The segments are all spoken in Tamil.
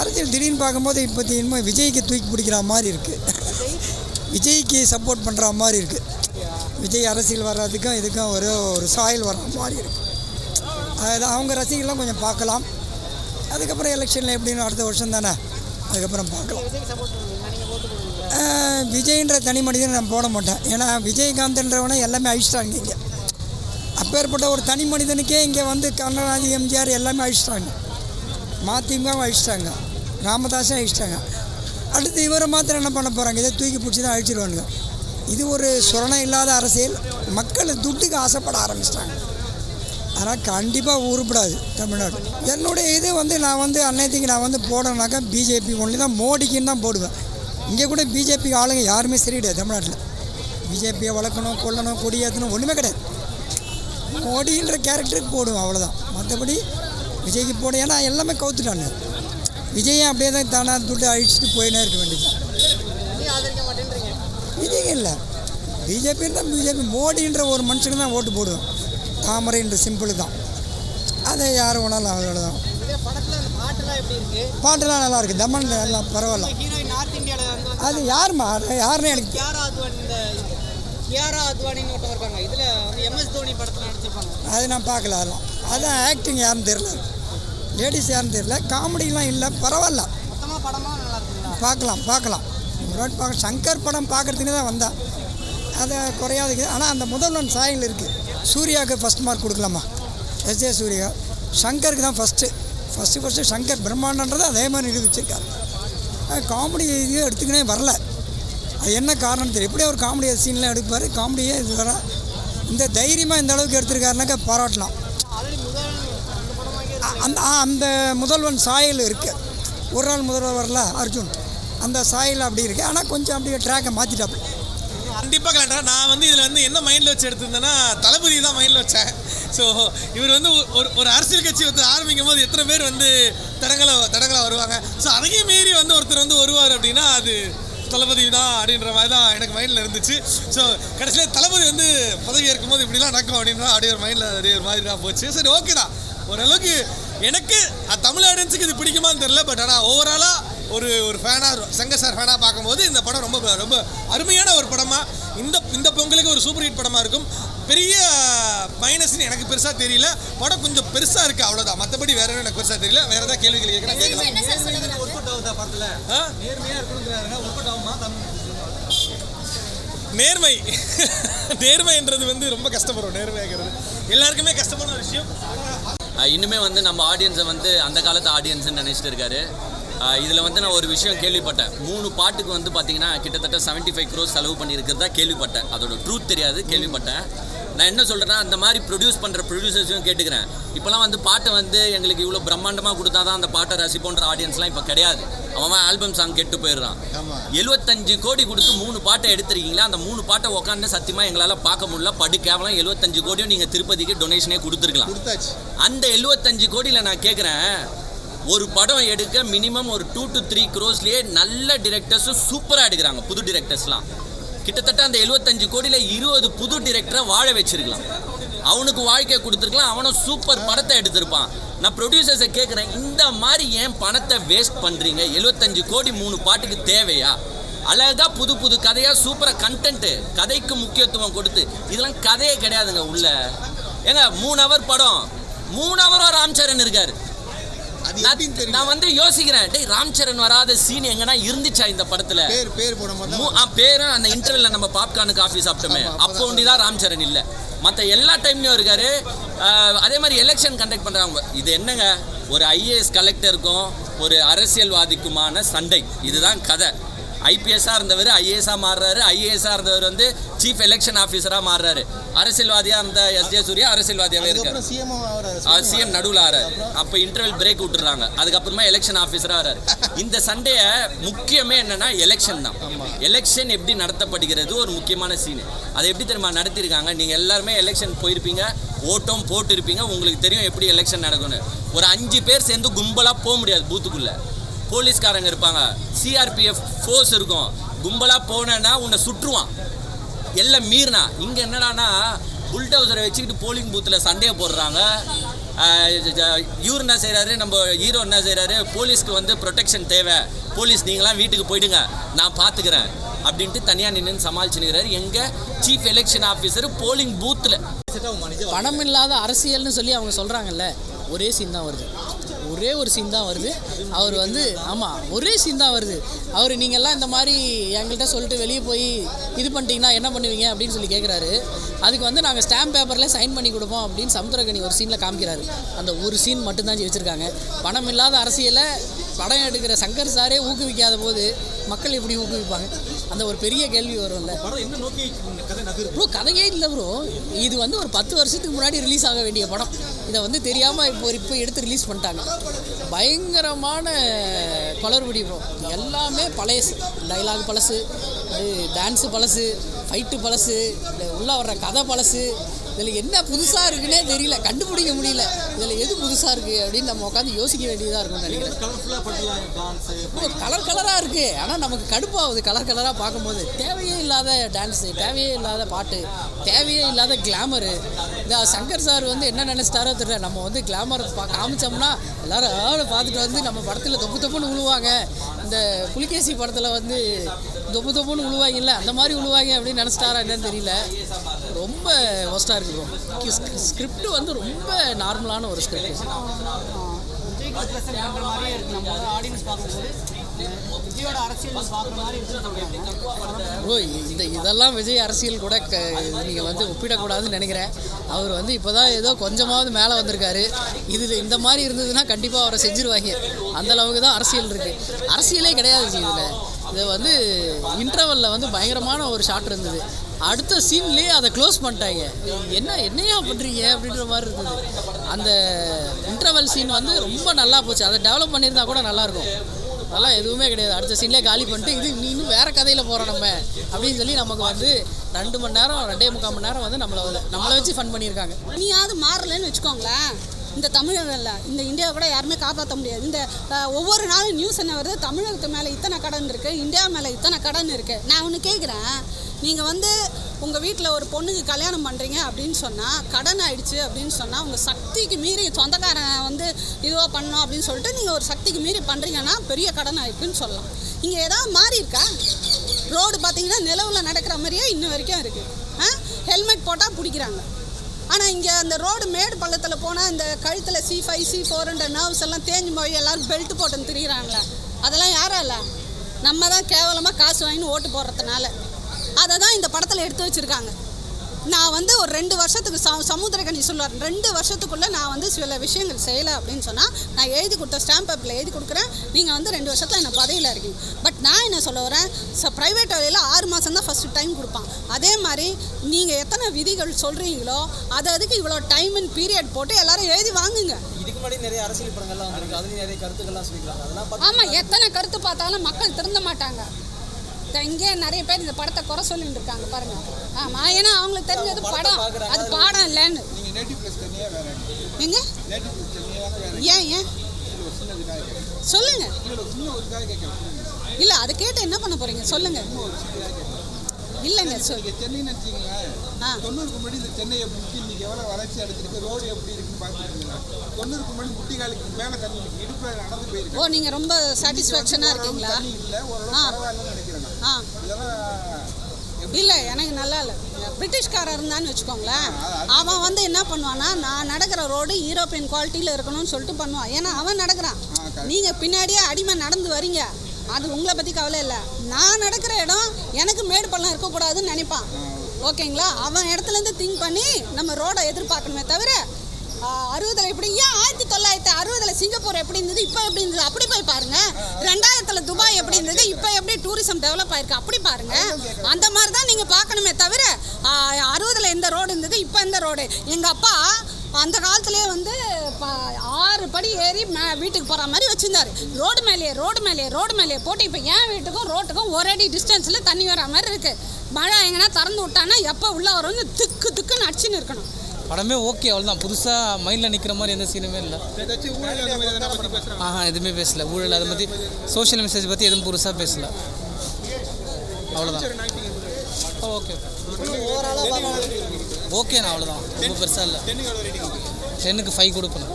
அரசியல் திடீர்னு பார்க்கும்போது இப்போ விஜய்க்கு தூக்கி பிடிக்கிற மாதிரி இருக்குது. விஜய்க்கு சப்போர்ட் பண்ணுற மாதிரி இருக்குது. விஜய் அரசியல் வர்றதுக்கும் இதுக்கும் ஒரு சாயல் வர்ற மாதிரி இருக்குது. அதாவது அவங்க ரசிகர்லாம் கொஞ்சம் பார்க்கலாம். அதுக்கப்புறம் எலெக்ஷனில் எப்படின்னு அடுத்த வருஷம் தானே, அதுக்கப்புறம் பார்க்கலாம். விஜய்ன்ற தனி மனிதன் நான் போட மாட்டேன். ஏன்னா விஜயகாந்த்ன்றவனை எல்லாமே அழிச்சிட்டாங்க இங்கே. அப்பேற்பட்ட ஒரு தனி மனிதனுக்கே இங்கே வந்து கருணாநிதி, எம்ஜிஆர் எல்லாமே அழிச்சிட்டாங்க. மதிமுகவும் அழிச்சிட்டாங்க, ராமதாஸும் அழிச்சிட்டாங்க. அடுத்து இவரை மாத்திரம் என்ன பண்ண போகிறாங்க? இதை தூக்கி பிடிச்சி தான் அழிச்சிடுவானுங்க. இது ஒரு சுரணம் இல்லாத அரசியல். மக்கள் துட்டுக்கு ஆசைப்பட ஆரம்பிச்சிட்டாங்க. ஆனால் கண்டிப்பாக உருப்படாது தமிழ்நாடு. என்னுடைய இது நான் அன்னைக்கு நான் போடணுனாக்கா பிஜேபி ஒன்லி தான், மோடிக்குன்னு தான் போடுவேன். இங்கே கூட பிஜேபி ஆளுங்க யாருமே சரியிடாது தமிழ்நாட்டில். பிஜேபியை வளர்க்கணும், கொல்லணும், கொடியேற்றணும் ஒன்றுமே கிடையாது. மோடின்ற கேரக்டருக்கு போடுவேன், அவ்வளோதான். மற்றபடி விஜய்க்கு போடும். ஏன்னா எல்லாமே கவுத்துட்டாங்க. விஜயும் அப்படியே தான் தானாக துட்டு அழிச்சிட்டு போயினே இருக்க வேண்டியது. விஜய் இல்லை, பிஜேபி தான். பிஜேபி மோடின்ற ஒரு மனுஷனுக்கு தான் ஓட்டு போடுவேன். தாமரைன்ற சிம்பிள் தான். அதை யார் வேணாலும் அவ்வளோதான். பாட்டெல்லாம் நல்லா இருக்குது. தமன் எல்லாம் பரவாயில்ல. அது யாருமா யாருன்னு எனக்கு அது நான் பார்க்கல. அதெல்லாம் அதான் ஆக்டிங் யாருன்னு தெரியல, லேடிஸ் யாருன்னு தெரியல. காமெடிலாம் இல்லை, பரவாயில்ல. பார்க்கலாம். சங்கர் படம் பார்க்குறதுக்கு தான் வந்தேன். அதை குறையாதுக்கு. ஆனால் அந்த முதல்வன் சாயல் இருக்குது. சூர்யாவுக்கு ஃபஸ்ட் மார்க் கொடுக்கலாமா? எஸ்ஜே சூர்யா. சங்கருக்கு தான் ஃபஸ்ட்டு சங்கர் பிரம்மாண்டன்றது அதே மாதிரி நிரூபிச்சிருக்காரு. காமெடி இதையும் எடுத்துக்கினே வரல. அது என்ன காரணம் தெரியும். எப்படியே ஒரு காமெடி சீன்லாம் எடுப்பார். காமெடியே இது வர இந்த தைரியமாக இந்த அளவுக்கு எடுத்திருக்காருனாக்கா பாராட்டலாம். அந்த முதல்வன் சாயல் இருக்குது. ஒரு நாள் முதல்வர் வரல அர்ஜுன், அந்த சாயல் அப்படி இருக்குது. ஆனால் கொஞ்சம் அப்படியே ட்ராக்கை மாற்றிட்டாப்பு. கண்டிப்பாக கலண்டா. நான் இதில் என்ன மைண்டில் வச்சு எடுத்திருந்தேன்னா, தளபதி தான் மைண்டில் வச்சேன். ஸோ இவர் ஒரு அரசியல் கட்சி ஆரம்பிக்கும் போது எத்தனை பேர் தடங்களாக வருவாங்க. ஸோ அதையும் மீறி ஒருத்தர் வருவார் அப்படின்னா அது தளபதி தான் அப்படின்ற மாதிரி தான் எனக்கு மைண்டில் இருந்துச்சு. ஸோ கடைசியில் தளபதி பதவி ஏற்கும்போது இப்படிலாம் நடக்கும் அப்படின்னா அப்படியே ஒரு மைண்டில் அப்படியே ஒரு மாதிரி தான் போச்சு. சரி, ஓகே தான். ஓரளவுக்கு எனக்கு தமிழ் ஆடியன்ஸுக்கு இது பிடிக்குமான்னு தெரியல. பட் ஆனால் ஓவராலாக ஒரு ஃபேனாக, சங்கர் சார் ஃபேனாக பார்க்கும்போது இந்த படம் ரொம்ப ரொம்ப அருமையான ஒரு படமாக, இந்த பொங்கலுக்கு ஒரு சூப்பர் ஹிட் படமாக இருக்கும். பெரிய மைனஸ்ன்னு எனக்கு பெருசாக தெரியல. படம் கொஞ்சம் பெருசாக இருக்குது, அவ்வளோதான். மற்றபடி வேற எதுவும் எனக்கு பெருசாக தெரியல. வேறு ஏதாவது கேள்விகள் கேட்கலாம். நேர்மைன்றது ரொம்ப கஷ்டப்படும். நேர்மையாகிறது எல்லாருக்குமே கஷ்டமான ஒரு விஷயம். இன்னுமே நம்ம ஆடியன்ஸை அந்த காலத்து ஆடியன்ஸ்ன்னு நினச்சிட்டு இருக்காரு. இதில் நான் ஒரு விஷயம் கேள்விப்பட்டேன். 3 பாட்டுக்கு பார்த்தீங்கன்னா கிட்டத்தட்ட 75 crores செலவு பண்ணியிருக்கிறதா கேள்விப்பட்டேன். அதோட ட்ரூத் தெரியாது, கேள்விப்பட்டேன். நான் என்ன சொல்கிறேன்னா, அந்த மாதிரி ப்ரொடியூஸ் பண்ணுற ப்ரொடியூசர்ஸையும் கேட்டுக்கிறேன். இப்போலாம் பாட்டை எங்களுக்கு இவ்வளோ பிரம்மாண்டமாக கொடுத்தா தான் அந்த பாட்டை ரசிப்போன்ற ஆடியன்ஸ்லாம் இப்போ கிடையாது. அவன் ஆல்பம் சாங் கேட்டு போயிடுறான். 75 கோடி கொடுத்து 3 பாட்டை எடுத்துருக்கீங்களா? அந்த 3 பாட்டை உட்காந்து சத்தியமாக எங்களால் பார்க்க முடியல. படு கேவலம். 75 கோடியும் நீங்கள் திருப்பதிக்கு டொனேஷனே கொடுத்துருக்கலாம். அந்த 75 கோடியில் நான் கேட்குறேன், ஒரு படம் எடுக்க மினிமம் ஒரு 2 to 3 crores நல்ல டிரெக்டர்ஸும் சூப்பராக எடுக்கிறாங்க. புது டிரெக்டர்ஸ்லாம் கிட்டத்தட்ட அந்த 75 கோடியில் 20 புது டிரெக்டரை வாழ வச்சிருக்கலாம். அவனுக்கு வாழ்க்கை கொடுத்துருக்கலாம். அவனும் சூப்பர் படத்தை எடுத்திருப்பான். நான் ப்ரொடியூசர்ஸை கேட்குறேன், இந்த மாதிரி ஏன் பணத்தை வேஸ்ட் பண்ணுறீங்க? 75 கோடி 3 பாட்டுக்கு தேவையா? அழகாக புது கதையாக சூப்பராக கண்டென்ட்டு, கதைக்கு முக்கியத்துவம் கொடுத்து. இதெல்லாம் கதையே கிடையாதுங்க. உள்ள ஏங்க 3 hour படம், 3 hour ராம் சரண் இருக்காரு. நான் யோசிக்கிறேன், டேய் ராம் சரண் வராத சீன் எங்கன்னா இருந்துச்சா இந்த படத்துல? பேரும் அந்த இன்டர்வெல்ல நம்ம பாப்கார்னுக்கு காஃபி சாப்பிட்டோமே, அப்போ ஒண்டிதான் ராம் சரண் இல்லை. மற்ற எல்லா டைம்லையும் இருக்காரு. அதே மாதிரி எலெக்ஷன் கண்டக்ட் பண்ணுறாங்க. இது என்னங்க, ஒரு ஐஏஎஸ் கலெக்டருக்கும் ஒரு அரசியல்வாதிக்குமான சண்டை. இதுதான் கதை. ஐபிஎஸ்ஸாக இருந்தவர் ஐஏஎஸ்ஸாக மாறுறாரு. ஐஏஎஸ்ஸாக இருந்தவர் சீஃப் எலெக்ஷன் ஆஃபீஸராக மாறுறாரு. அரசியல்வாதியாக இருந்த எஸ்ஜே சூர்யா அரசியல்வாதியாகவே இருக்காரு. சிஎம் நடுவில் ஆறாரு. அப்போ இன்டர்வல் பிரேக் விட்டுறாங்க. அதுக்கப்புறமா எலெக்ஷன் ஆஃபீஸராக வராரு. இந்த சண்டையை முக்கியமே என்னன்னா எலெக்ஷன் தான். எலெக்ஷன் எப்படி நடத்தப்படுகிறது ஒரு முக்கியமான சீனு. அதை எப்படி தெரியுமா நடத்தியிருக்காங்க? நீங்கள் எல்லாருமே எலெக்ஷன் போயிருப்பீங்க, ஓட்டம் போட்டிருப்பீங்க. உங்களுக்கு தெரியும் எப்படி எலெக்ஷன் நடக்கும்னு. ஒரு 5 பேர் சேர்ந்து கும்பலாக போக முடியாது பூத்துக்குள்ளே. போலீஸ்காரங்க இருப்பாங்க, சிஆர்பிஎஃப் ஃபோர்ஸ் இருக்கும். கும்பலாக போனேன்னா உன்னை சுற்றுவான். எல்லாம் மீறினா. இங்கே என்னடானா புல்டோசரை வச்சுக்கிட்டு போலிங் பூத்தில் சண்டையை போடுறாங்க. இவர் என்ன செய்கிறாரு, நம்ம ஹீரோ என்ன செய்கிறாரு, போலீஸ்க்கு வந்து ப்ரொடெக்ஷன் தேவை, போலீஸ் நீங்களாம் வீட்டுக்கு போயிடுங்க நான் பார்த்துக்கிறேன் அப்படின்ட்டு தனியாக நின்று சமாளிச்சுக்கிறாரு எங்கள் சீஃப் எலெக்ஷன் ஆஃபீஸர் போலிங் பூத்தில். பணம் இல்லாத அரசியல்னு சொல்லி அவங்க சொல்கிறாங்கல்ல, ஒரே சீன் தான் வருது, ஒரே ஒரு சீன் தான் வருது. அவர் வந்து ஆமாம் ஒரே சீன் தான் வருது. அவர் நீங்கள்லாம் இந்த மாதிரி எங்கள்கிட்ட சொல்லிட்டு வெளியே போய் இது பண்ணிட்டீங்கன்னா என்ன பண்ணுவீங்க அப்படின்னு சொல்லி கேட்குறாரு. அதுக்கு வந்து நாங்கள் ஸ்டாம்ப் பேப்பரில் சைன் பண்ணி கொடுப்போம் அப்படின்னு சமுத்திரக்கனி ஒரு சீனில் காமிக்கிறாரு. அந்த ஒரு சீன் மட்டும்தான் வச்சுருக்காங்க. பணம் இல்லாத அரசியலை படம் எடுக்கிற சங்கர் சாரே ஊக்குவிக்காத போது மக்கள் எப்படி ஊக்குவிப்பாங்க? அந்த ஒரு பெரிய கேள்வி வரும்ல ப்ரோ. கதையே இல்லை ப்ரோ. இது வந்து ஒரு 10 வருஷத்துக்கு முன்னாடி ரிலீஸ் ஆக வேண்டிய படம். இதை வந்து தெரியாமல் இப்போ எடுத்து ரிலீஸ் பண்ணிட்டாங்க. பயங்கரமான குளறுபடி ப்ரோ. எல்லாமே பழையசு, டைலாக் பழசு, டான்ஸு பழசு, ஃபைட்டு பழசு, உள்ளே வர்ற கதை பழசு. இதில் என்ன புதுசாக இருக்குன்னே தெரியல, கண்டுபிடிக்க முடியல. இதில் எது புதுசாக இருக்குது அப்படின்னு நம்ம உட்காந்து யோசிக்க வேண்டியதாக இருக்கும்னு நினைக்கிறேன். கலர் கலராக இருக்குது, ஆனால் நமக்கு கடுப்பாகுது கலர் கலராக பார்க்கும்போது. தேவையே இல்லாத டான்ஸு, தேவையே இல்லாத பாட்டு, தேவையே இல்லாத கிளாமரு. இந்த சங்கர் சார் வந்து என்ன நினச்சிட்டாரோ தெரியல. நம்ம வந்து கிளாமர் காமிச்சோம்னா எல்லோரும் பார்த்துட்டு வந்து நம்ம படத்தில் தொப்பு தொப்புன்னு விழுவாங்க. இந்த புலிகேசி படத்தில் வந்து தொப்பு தொப்புன்னு விழுவாங்கல்ல, அந்த மாதிரி விழுவாங்க அப்படின்னு நினச்சிட்டாரா என்னன்னு தெரியல. ரொம்ப ஒஸ்ட்டாக இருக்குது ப்ரோ. ஸ்கிரிப்ட் வந்து ரொம்ப நார்மலான ஒரு ஸ்கிரிப்ட். ப்ரோ இதெல்லாம் விஜய் அரசியல் கூட நீங்கள் வந்து ஒப்பிடக்கூடாதுன்னு நினைக்கிறேன். அவர் வந்து இப்போ தான் ஏதோ கொஞ்சமாவது மேலே வந்திருக்காரு. இதில் இந்த மாதிரி இருந்ததுன்னா கண்டிப்பாக அவரை செஞ்சுருவாங்க. அந்தளவுக்கு தான் அரசியல் இருக்குது. அரசியலே கிடையாது இதில். இது வந்து இன்டர்வலில் வந்து பயங்கரமான ஒரு ஷாட் இருந்தது. அடுத்த சீன்லேயே அதை க்ளோஸ் பண்ணிட்டாங்க. என்னையா பண்ணுறீங்க அப்படின்ற மாதிரி இருந்தது. அந்த இன்டர்வல் சீன் வந்து ரொம்ப நல்லா போச்சு. அதை டெவலப் பண்ணியிருந்தா கூட நல்லாயிருக்கும். அதெல்லாம் எதுவுமே கிடையாது. அடுத்த சீன்லேயே காலி பண்ணிட்டு இது இன்னும் வேறு கதையில் போகிறோம் நம்ம அப்படின்னு சொல்லி நமக்கு வந்து 2 மணி நேரம் 2.25 மணி நேரம் வந்து நம்மளை வச்சு ஃபன் பண்ணியிருக்காங்க. நீயாவது மாறலன்னு வச்சுக்கோங்களேன், இந்த தமிழகல்ல இந்த இந்தியாவை கூட யாருமே காப்பாற்ற முடியாது. இந்த ஒவ்வொரு நாளும் நியூஸ் என்ன வருது, தமிழகத்து மேலே இத்தனை கடன் இருக்குது, இந்தியா மேலே இத்தனை கடன் இருக்குது. நான் ஒன்று கேட்குறேன், நீங்கள் வந்து உங்கள் வீட்டில் ஒரு பொண்ணுக்கு கல்யாணம் பண்ணுறீங்க அப்படின்னு சொன்னால், கடன் ஆகிடுச்சு அப்படின்னு சொன்னால், உங்கள் சக்திக்கு மீறி சொந்தக்காரன் வந்து இதுவாக பண்ணோம் அப்படின்னு சொல்லிட்டு நீங்கள் ஒரு சக்திக்கு மீறி பண்ணுறீங்கன்னா பெரிய கடன் ஆகிடுக்குன்னு சொல்லலாம். இங்கே ஏதாவது மாறி இருக்கா? ரோடு பார்த்தீங்கன்னா நிலவில் நடக்கிற மாதிரியே இன்ன வரைக்கும் இருக்குது. ஹெல்மெட் போட்டால் பிடிக்கிறாங்க. ஆனால் இங்கே அந்த ரோடு மேடு பள்ளத்தில் போனால் இந்த கழுத்தில் C5 C4 நர்வ்ஸ் எல்லாம் தேஞ்சு போய் எல்லோரும் பெல்ட் போட்டுன்னு திரிகிறாங்களே, அதெல்லாம் யாரும் இல்லை, நம்ம தான் கேவலமாக காசு வாங்கின்னு ஓட்டு போடுறதுனால. அதை தான் இந்த படத்தில் எடுத்து வச்சுருக்காங்க. நான் வந்து ஒரு 2 வருஷத்துக்கு சமுத்திரக்கனி சொல்லுவார், 2 வருஷத்துக்குள்ளே நான் வந்து சில விஷயங்கள் செய்யலை அப்படின்னு சொன்னால், நான் எழுதி கொடுத்த ஸ்டாம்ப் பேப்பரில் எழுதி கொடுக்குறேன், நீங்கள் வந்து 2 வருஷத்தில் என்ன பதவியில் இருக்கீங்க. பட் நான் என்ன சொல்ல வரேன், ப்ரைவேட் வேலையில் 6 மாதம் தான் ஃபஸ்ட்டு டைம் கொடுப்பான். அதே மாதிரி நீங்கள் எத்தனை விதிகள் சொல்கிறீங்களோ அதுக்கு இவ்வளோ டைம் அண்ட் பீரியட் போட்டு எல்லோரும் எழுதி வாங்குங்க. இதுக்கு முன்னாடி நிறைய அரசியல் படங்கள்லாம் வந்திருக்கு, அதுலேயும் நிறைய கருத்துக்கள்லாம் சொல்லிக்கலாம். அதெல்லாம் ஆமாம், எத்தனை கருத்து பார்த்தாலும் மக்கள் திருந்த மாட்டாங்க. இங்கே நிறைய பேர் இந்த படத்தை குறை சொல்லிட்டு இருக்காங்க பாருங்கள். ஆமாம், ஏன்னா அவங்களுக்கு தெரிஞ்சது படம், அது பாடம் இல்லைன்னு. எங்க ஏன் சொல்லுங்க. இல்லை அதை கேட்டு என்ன பண்ண போகிறீங்க சொல்லுங்கள். இல்லைங்க சென்னைன்னு வச்சுக்கோங்க, 90க்கு முன்னாடி இந்த சென்னை எப்படி இருக்கு, இன்னைக்கு எவ்வளோ வளர்ச்சி அடைஞ்சிருக்கு, ரோடு எப்படி இருக்குன்னு பார்த்துருக்கீங்களா? 90க்கு முன்னாடி முட்டிகாலுக்கு மேலே தண்ணி இருக்கு, இடுப்பு நடந்து போயிருக்கு. ஓ, நீங்கள் ரொம்ப சாட்டிஸ்ஃபேக்ஷனாக இருக்கீங்களா? தண்ணி இல்லை, ஓரளவு பரவாயில்லன்னு நினைக்கிறேன். இதெல்லாம் இல்லை, எனக்கு நல்லா இல்லை. பிரிட்டிஷ்காரர் இருந்தான்னு வச்சுக்கோங்களேன், அவன் வந்து என்ன பண்ணுவான்னா, நான் நடக்கிற ரோடு யூரோப்பியன் குவாலிட்டியில் இருக்கணும்னு சொல்லிட்டு பண்ணுவான். ஏன்னா அவன் நடக்கிறான், நீங்கள் பின்னாடியே அடிமை நடந்து வரீங்க. அது உங்களை பற்றி கவலை இல்லை. நான் நடக்கிற இடம் எனக்கு மேடு பள்ளம் இருக்கக்கூடாதுன்னு நினைப்பான். ஓகேங்களா? அவன் இடத்துலேருந்து திங்க் பண்ணி நம்ம ரோடை எதிர்பார்க்கணுமே தவிர 60 எப்படி, ஏன் 1960 சிங்கப்பூர் எப்படி இருந்தது, இப்போ எப்படி இருந்தது அப்படி போய் பாருங்கள். 2000 துபாய் எப்படி இருந்தது, இப்போ எப்படி டூரிசம் டெவலப் ஆயிருக்கு அப்படி பாருங்கள். அந்த மாதிரி தான் நீங்கள் பார்க்கணுமே தவிர 60 எந்த ரோடு இருந்தது, இப்போ எந்த ரோடு. எங்கள் அப்பா அந்த காலத்துலேயே வந்து 6 படி ஏறி வீட்டுக்கு போகிற மாதிரி வச்சுருந்தார். ரோடு மேலேயே போட்டு இப்போ என் வீட்டுக்கும் ரோட்டுக்கும் ஒரு அடி டிஸ்டன்ஸில் தண்ணி வர மாதிரி இருக்குது. மழை எங்கன்னா திறந்து விட்டானா எப்போ உள்ளே வரும்னு திக்குன்னு அடிச்சுன்னு இருக்கணும். படமே ஓகே, அவ்வளோதான். புதுசாக மைண்டில் நிற்கிற மாதிரி எந்த சீனுமே இல்லை. எதுவுமே பேசல. ஊழல் அதை பற்றி, சோஷியல் மெசேஜ் பற்றி எதுவும் புதுசாக பேசல. அவ்வளோதான். ஓகேண்ணா, அவ்வளோதான். ரொம்ப பெருசாக இல்லை. 10க்கு 5 கொடுக்கணும்.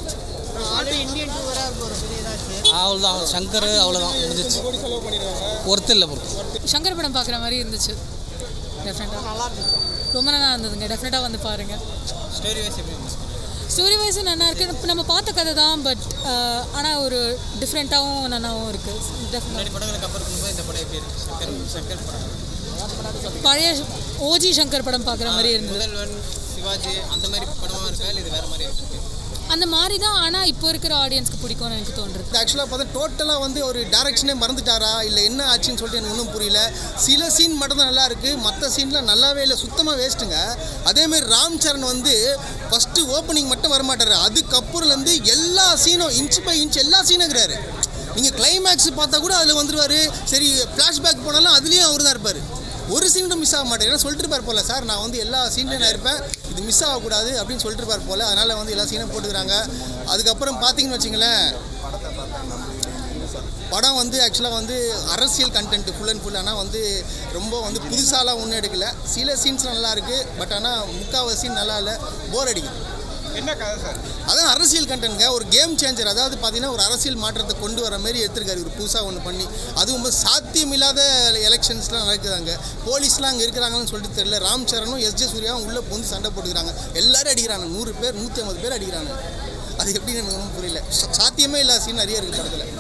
அவ்வளோதான் சங்கர் அவ்வளோதான் முடிஞ்சிச்சு. ஒர்த்து இல்லை ப்ரோ. சங்கர் படம் பார்க்குற மாதிரி இருந்துச்சு. டெஃபினட்டாக நல்லா இருந்துச்சு. ரொம்ப நல்லா இருந்ததுங்க. டெஃபினட்டாக வந்து பாருங்கள். ஸ்டோரி வைஸும் நல்லா இருக்குது. இப்போ நம்ம பார்த்த கதை தான், பட் ஆனால் ஒரு டிஃப்ரெண்ட்டாகவும் நல்லாவும் இருக்குது. பழைய ஓஜி சங்கர் படம் பார்க்குற மாதிரி இருந்தது. சிவாஜி அந்த மாதிரி படமாக இருக்கா இல்லை இது வேறு மாதிரி இருக்கு? அந்த மாதிரி தான், ஆனால் இப்போ இருக்கிற ஆடியன்ஸ்க்கு பிடிக்கும்னு எனக்கு தோன்றுது. ஆக்சுவலாக பார்த்தா டோட்டலாக வந்து ஒரு டேரக்ஷனே மறந்துட்டாரா இல்லை என்ன ஆச்சுன்னு சொல்லிட்டு எனக்கு ஒன்றும் புரியல. சில சீன் மட்டும் தான் நல்லா இருக்குது, மற்ற சீன்லாம் நல்லாவே இல்லை, சுத்தமாக வேஸ்ட்டுங்க. அதேமாதிரி ராம் சரண் வந்து ஃபஸ்ட்டு ஓப்பனிங் மட்டும் வரமாட்டார், அதுக்கப்புறம்லேருந்து எல்லா சீனும் இன்ச் பை இன்ச் எல்லா சீனும் இருக்கிறாரு. நீங்கள் கிளைமேக்ஸ் பார்த்தா கூட அதில் வந்துடுவார். சரி ஃப்ளாஷ்பேக் போனாலும் அதுலேயும் அவர் தான் இருப்பார். ஒரு சீனும் மிஸ் ஆக மாட்டேன். ஏன்னா சொல்லிட்டு இருப்பார் போல், சார் நான் வந்து எல்லா சீன்லையும் நான் இருப்பேன், இது மிஸ் ஆகக்கூடாது அப்படின்னு சொல்லிட்டு இருப்பார் போல். அதனால் வந்து எல்லா சீனும் போட்டுக்கிறாங்க. அதுக்கப்புறம் பார்த்தீங்கன்னு வச்சிங்களேன், படம் வந்து ஆக்சுவலாக வந்து அரசியல் கண்டென்ட் ஃபுல் அண்ட் ஃபுல். ஆனால் வந்து ரொம்ப வந்து புதுசாலாம் ஒன்றும் எடுக்கலை. சில சீன்ஸ்லாம் நல்லா இருக்குது, பட் ஆனால் முக்கால்வாசி சீன் நல்லா இல்லை, போர் அடிக்குது. என்ன கதை சார்? அதான் அரசியல் கண்டென்ட்ங்க, ஒரு கேம் சேஞ்சர். அதாவது பார்த்தீங்கன்னா ஒரு அரசியல் மாற்றத்தை கொண்டு வர மாதிரி எடுத்துருக்காரு ஒரு புதுசாக ஒன்று பண்ணி. அதுவும் சாத்தியம் இல்லாத எலெக்ஷன்ஸ்லாம் நடக்குதாங்க. போலீஸ்லாம் அங்கே இருக்கிறாங்கன்னு சொல்லிட்டு தெரியல. ராம் சரணும் எஸ்ஜே சூர்யாவும் உள்ளே வந்து சண்டை போட்டுக்கிறாங்க. எல்லாரும் அடிக்கிறாங்க, 100 பேர் 150 பேர் அடிக்கிறாங்க. அது எப்படின்னு எனக்கு ஒன்றும் புரியல. சாத்தியமே இல்லாத சீன் நிறைய இருக்குது படத்தில்.